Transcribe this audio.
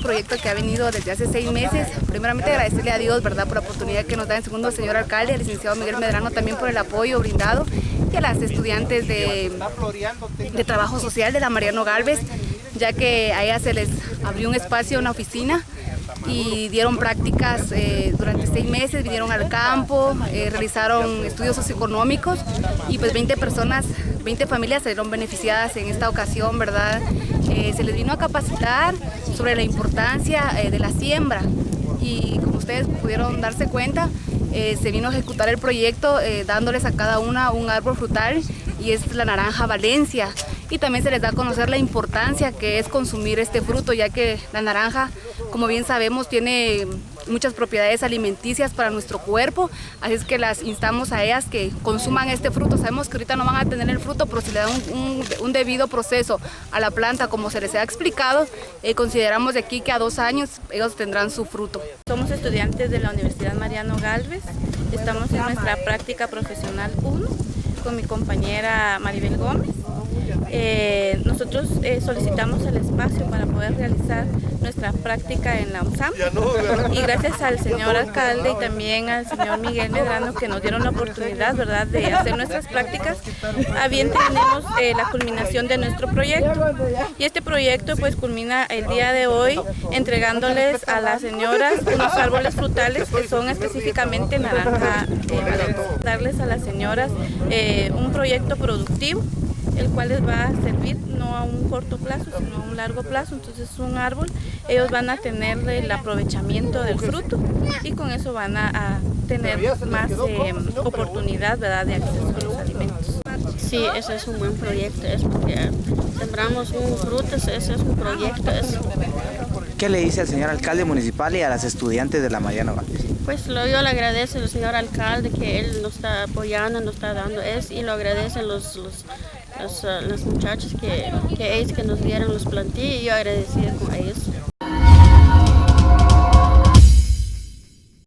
proyecto que ha venido desde hace 6 meses. Primeramente agradecerle a Dios, ¿verdad?, por la oportunidad que nos da. En segundo, al señor alcalde, al licenciado Miguel Medrano, también por el apoyo brindado, y a las estudiantes de trabajo social de la Mariano Gálvez, ya que a ellas se les abrió un espacio, una oficina, y dieron prácticas durante 6 meses, vinieron al campo, realizaron estudios socioeconómicos, y pues 20 personas, 20 familias salieron beneficiadas en esta ocasión, ¿verdad? Se les vino a capacitar sobre la importancia de la siembra, y como ustedes pudieron darse cuenta, se vino a ejecutar el proyecto dándoles a cada una un árbol frutal, y es la naranja Valencia. Y también se les da a conocer la importancia que es consumir este fruto, ya que la naranja, como bien sabemos, tiene muchas propiedades alimenticias para nuestro cuerpo, así es que las instamos a ellas que consuman este fruto. Sabemos que ahorita no van a tener el fruto, pero si le dan un debido proceso a la planta, como se les ha explicado, consideramos de aquí que a 2 años ellos tendrán su fruto. Somos estudiantes de la Universidad Mariano Gálvez, estamos en nuestra práctica profesional 1 con mi compañera Maribel Gómez. Nosotros solicitamos el espacio para poder realizar nuestra práctica en la UNSAM, y gracias al señor alcalde y también al señor Miguel Medrano, que nos dieron la oportunidad, ¿verdad?, de hacer nuestras prácticas, a bien tenemos la culminación de nuestro proyecto, y este proyecto pues culmina el día de hoy entregándoles a las señoras unos árboles frutales que son específicamente naranja Valencia. Darles a las señoras un proyecto productivo, el cual les va a servir no a un corto plazo, sino a un largo plazo. Entonces un árbol, ellos van a tener el aprovechamiento del fruto, y con eso van a tener más oportunidad, ¿verdad?, de acceso a los alimentos. Sí, ese es un buen proyecto, es porque sembramos un fruto, ese es un proyecto. ¿Qué le dice al señor alcalde municipal y a las estudiantes de la Mariano Gálvez? Pues yo le agradezco al señor alcalde que él nos está apoyando, nos está dando eso, y lo agradecen los muchachos que ellos que nos dieron los plantillos, y yo agradecida con ellos.